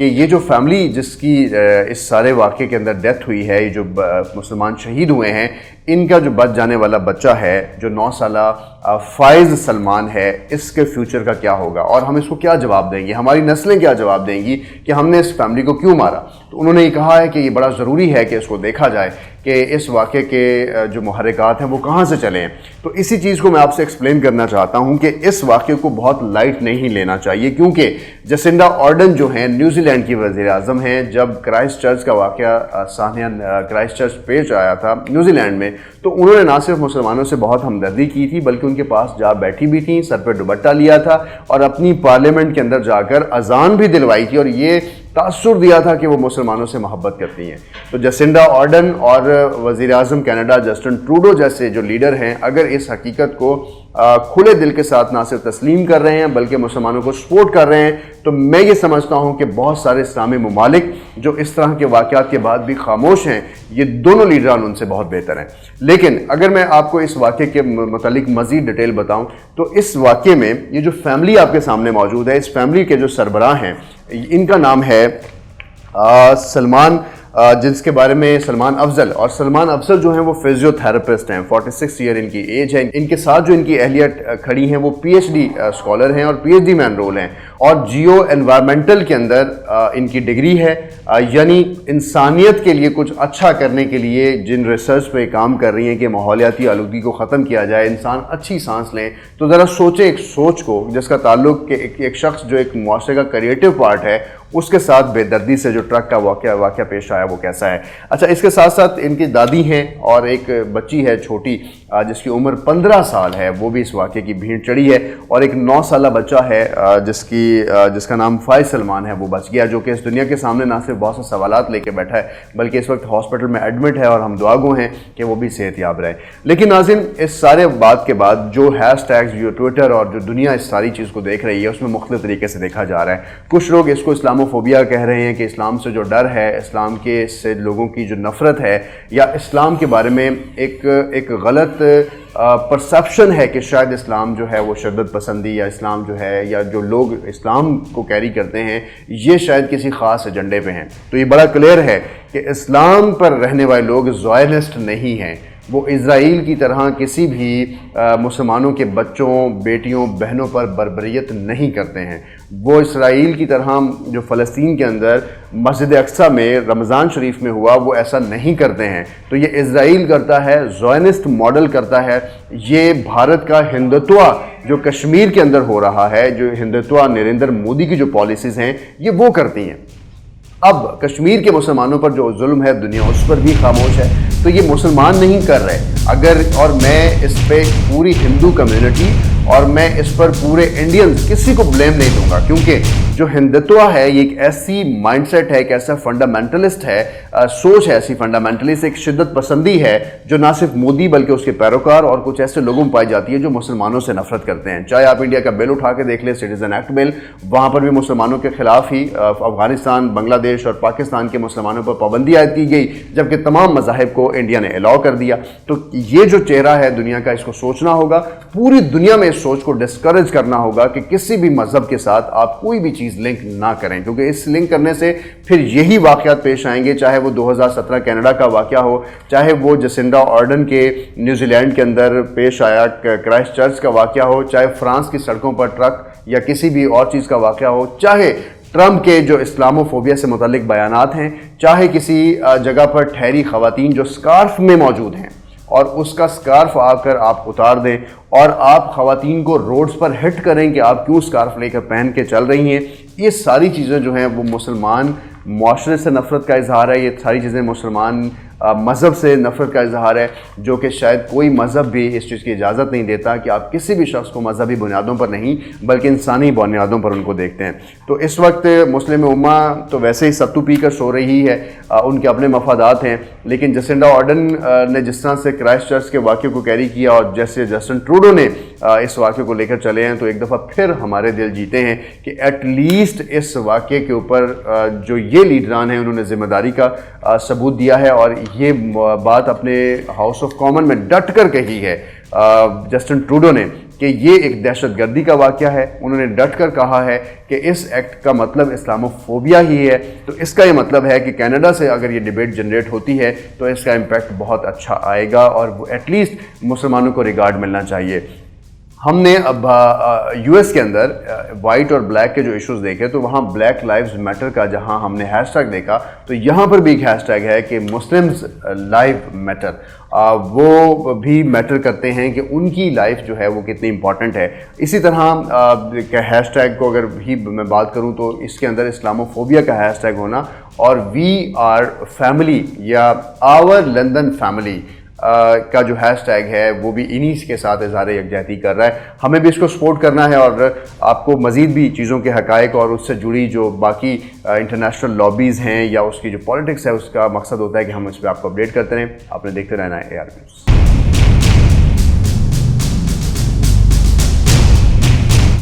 کہ یہ جو فیملی جس کی اس سارے واقعے کے اندر ڈیتھ ہوئی ہے، یہ جو مسلمان شہید ہوئے ہیں، ان کا جو بچ جانے والا بچہ ہے جو 9 سالہ فائز سلمان ہے، اس کے فیوچر کا کیا ہوگا اور ہم اس کو کیا جواب دیں گے، ہماری نسلیں کیا جواب دیں گی کہ ہم نے اس فیملی کو کیوں مارا؟ تو انہوں نے یہ کہا ہے کہ یہ بڑا ضروری ہے کہ اس کو دیکھا جائے کہ اس واقعے کے جو محرکات ہیں وہ کہاں سے چلے ہیں۔ تو اسی چیز کو میں آپ سے ایکسپلین کرنا چاہتا ہوں کہ اس واقعے کو بہت لائٹ نہیں لینا چاہیے، کیونکہ جسنڈا آرڈن جو ہیں نیوزی لینڈ کی وزیر اعظم ہیں، جب کرائسٹ چرچ کا واقعہ سانحہ کرائسٹ چرچ پیش آیا تھا نیوزی لینڈ میں، تو انہوں نے نہ صرف مسلمانوں سے بہت ہمدردی کی تھی بلکہ ان کے پاس جا بیٹھی بھی تھیں، سر پہ دوپٹہ لیا تھا اور اپنی پارلیمنٹ کے اندر جا کر اذان بھی دلوائی تھی اور یہ تاثر دیا تھا کہ وہ مسلمانوں سے محبت کرتی ہیں۔ تو جسنڈا آرڈن اور وزیر اعظم کینیڈا جسٹن ٹروڈو جیسے جو لیڈر ہیں، اگر اس حقیقت کو کھلے دل کے ساتھ نہ صرف تسلیم کر رہے ہیں بلکہ مسلمانوں کو سپورٹ کر رہے ہیں، تو میں یہ سمجھتا ہوں کہ بہت سارے اسلامی ممالک جو اس طرح کے واقعات کے بعد بھی خاموش ہیں، یہ دونوں لیڈران ان سے بہت بہتر ہیں۔ لیکن اگر میں آپ کو اس واقعے کے متعلق مزید ڈیٹیل بتاؤں تو اس واقعے میں یہ جو فیملی آپ کے سامنے موجود ہے، اس فیملی کے جو سربراہ ہیں، ان کا نام ہے سلمان، جس کے بارے میں سلمان افضل، اور سلمان افضل جو ہیں وہ فزیو تھراپسٹ ہیں، 46 ایئر ان کی ایج ہے۔ ان کے ساتھ جو ان کی اہلیت کھڑی ہیں وہ پی ایچ ڈی اسکالر ہیں اور پی ایچ ڈی میں انرول ہیں، اور جیو انوائرمنٹل کے اندر ان کی ڈگری ہے، یعنی انسانیت کے لیے کچھ اچھا کرنے کے لیے جن ریسرچ پہ کام کر رہی ہیں کہ ماحولیاتی آلودگی کو ختم کیا جائے، انسان اچھی سانس لیں۔ تو ذرا سوچیں ایک سوچ کو جس کا تعلق کہ ایک شخص جو ایک معاشرے کا کریٹو پارٹ ہے، اس کے ساتھ بے دردی سے جو ٹرک کا واقعہ پیش آیا وہ کیسا ہے۔ اچھا، اس کے ساتھ ساتھ ان کی دادی ہیں اور ایک بچی ہے چھوٹی جس کی عمر 15 سال ہے، وہ بھی اس واقعے کی بھیڑ چڑھی ہے، اور ایک 9 سالہ بچہ ہے جس کا نام فائز سلمان ہے، وہ بچ گیا، جو کہ اس دنیا کے سامنے نہ صرف بہت سے سوالات لے کے بیٹھا ہے بلکہ اس وقت ہاسپٹل میں ایڈمٹ ہے، اور ہم دعا گو ہیں کہ وہ بھی صحت یاب رہے۔ لیکن ناظرین، اس سارے بات کے بعد جو ہیش ٹیگز جو ٹویٹر اور جو دنیا اس ساری چیز کو دیکھ رہی ہے اس میں مختلف طریقے سے دیکھا جا رہا ہے۔ کچھ لوگ اس کو اسلاموفوبیا کہہ رہے ہیں کہ اسلام سے جو ڈر ہے، اسلام کے سے لوگوں کی جو نفرت ہے، یا اسلام کے بارے میں ایک غلط پرسیپشن ہے کہ شاید اسلام جو ہے وہ شدت پسندی، یا اسلام جو ہے یا جو لوگ اسلام کو کیری کرتے ہیں یہ شاید کسی خاص ایجنڈے پہ ہیں۔ تو یہ بڑا کلیئر ہے کہ اسلام پر رہنے والے لوگ زائنسٹ نہیں ہیں، وہ اسرائیل کی طرح کسی بھی مسلمانوں کے بچوں، بیٹیوں، بہنوں پر بربریت نہیں کرتے ہیں۔ وہ اسرائیل کی طرح جو فلسطین کے اندر مسجد اقصیٰ میں رمضان شریف میں ہوا وہ ایسا نہیں کرتے ہیں۔ تو یہ اسرائیل کرتا ہے، زائنسٹ ماڈل کرتا ہے، یہ بھارت کا ہندتوا جو کشمیر کے اندر ہو رہا ہے، جو ہندتوا نریندر مودی کی جو پالیسیز ہیں یہ وہ کرتی ہیں۔ اب کشمیر کے مسلمانوں پر جو ظلم ہے دنیا اس پر بھی خاموش ہے، تو یہ مسلمان نہیں کر رہے، اور میں اس پہ پوری ہندو کمیونٹی اور میں اس پر پورے انڈینز کسی کو بلیم نہیں دوں گا، کیونکہ جو ہندتوا ہے یہ ایک ایسی مائنڈ سیٹ ہے، ایک ایسا فنڈامنٹلسٹ ہے، سوچ ہے ایسی فنڈامنٹلسٹ، ایک شدت پسندی ہے جو نہ صرف مودی بلکہ اس کے پیروکار اور کچھ ایسے لوگوں میں پائی جاتی ہے جو مسلمانوں سے نفرت کرتے ہیں۔ چاہے آپ انڈیا کا بل اٹھا کے دیکھ لیں، سٹیزن ایکٹ بل، وہاں پر بھی مسلمانوں کے خلاف ہی افغانستان، بنگلہ دیش اور پاکستان کے مسلمانوں پر پابندی عائد کی گئی، جبکہ تمام مذاہب کو انڈیا نے الاؤ کر دیا۔ تو یہ جو چہرہ ہے دنیا کا، اس کو سوچنا ہوگا، پوری دنیا میں اس سوچ کو ڈسکریج کرنا ہوگا کہ کسی بھی مذہب کے ساتھ آپ کوئی بھی چیز لنک نہ کریں، کیونکہ اس لنک کرنے سے پھر یہی واقعات پیش آئیں گے، چاہے وہ 2017 کینیڈا کا واقعہ ہو، چاہے وہ جسنڈا آرڈن کے نیوزی لینڈ کے اندر پیش آیا کرائسٹ چرچ کا واقعہ ہو، چاہے فرانس کی سڑکوں پر ٹرک یا کسی بھی اور چیز کا واقعہ ہو، چاہے ٹرمپ کے جو اسلاموفوبیا سے متعلق بیانات ہیں، چاہے کسی جگہ پر ٹھہری خواتین جو سکارف میں موجود ہیں اور اس کا سکارف آ کر آپ اتار دیں اور آپ خواتین کو روڈز پر ہٹ کریں کہ آپ کیوں سکارف لے کر پہن کے چل رہی ہیں، یہ ساری چیزیں جو ہیں وہ مسلمان معاشرے سے نفرت کا اظہار ہے، یہ ساری چیزیں مسلمان مذہب سے نفرت کا اظہار ہے، جو کہ شاید کوئی مذہب بھی اس چیز کی اجازت نہیں دیتا کہ آپ کسی بھی شخص کو مذہبی بنیادوں پر نہیں بلکہ انسانی بنیادوں پر ان کو دیکھتے ہیں۔ تو اس وقت مسلم امہ تو ویسے ہی ستو پی کر سو رہی ہے، ان کے اپنے مفادات ہیں، لیکن جسنڈا آرڈن نے جس طرح سے کرائسٹ چرچ کے واقعے کو کیری کیا اور جیسے جسٹن ٹروڈو نے اس واقعے کو لے کر چلے ہیں، تو ایک دفعہ پھر ہمارے دل جیتے ہیں کہ ایٹ لیسٹ اس واقعے کے اوپر جو یہ لیڈران ہیں انہوں نے ذمہ داری کا ثبوت دیا ہے، اور یہ بات اپنے ہاؤس آف کامن میں ڈٹ کر کہی ہے جسٹن ٹروڈو نے کہ یہ ایک دہشت گردی کا واقعہ ہے. انہوں نے ڈٹ کر کہا ہے کہ اس ایکٹ کا مطلب اسلاموفوبیا ہی ہے. تو اس کا یہ مطلب ہے کہ کینیڈا سے اگر یہ ڈیبیٹ جنریٹ ہوتی ہے تو اس کا امپیکٹ بہت اچھا آئے گا اور ایٹ لیسٹ مسلمانوں کو ریگارڈ ملنا چاہیے. ہم نے اب یو ایس کے اندر وائٹ اور بلیک کے جو ایشوز دیکھے تو وہاں بلیک لائیوز میٹر کا جہاں ہم نے ہیش ٹیگ دیکھا تو یہاں پر بھی ایک ہیش ٹیگ ہے کہ مسلمز لائف میٹر. وہ بھی میٹر کرتے ہیں کہ ان کی لائف جو ہے وہ کتنی امپورٹنٹ ہے. اسی طرح ہیش ٹیگ کو اگر بھی میں بات کروں تو اس کے اندر اسلاموفوبیا کا ہیش ٹیگ ہونا اور وی آر فیملی یا آور لندن فیملی کا جو ہیش ٹیگ ہے وہ بھی انہی کے ساتھ اظہار یکجہتی کر رہا ہے. ہمیں بھی اس کو سپورٹ کرنا ہے اور آپ کو مزید بھی چیزوں کے حقائق اور اس سے جڑی جو باقی انٹرنیشنل لابیز ہیں یا اس کی جو پالیٹکس ہے اس کا مقصد ہوتا ہے کہ ہم اس پہ آپ کو اپڈیٹ کرتے رہیں. آپ نے دیکھتے رہنا ہے AR نیوز.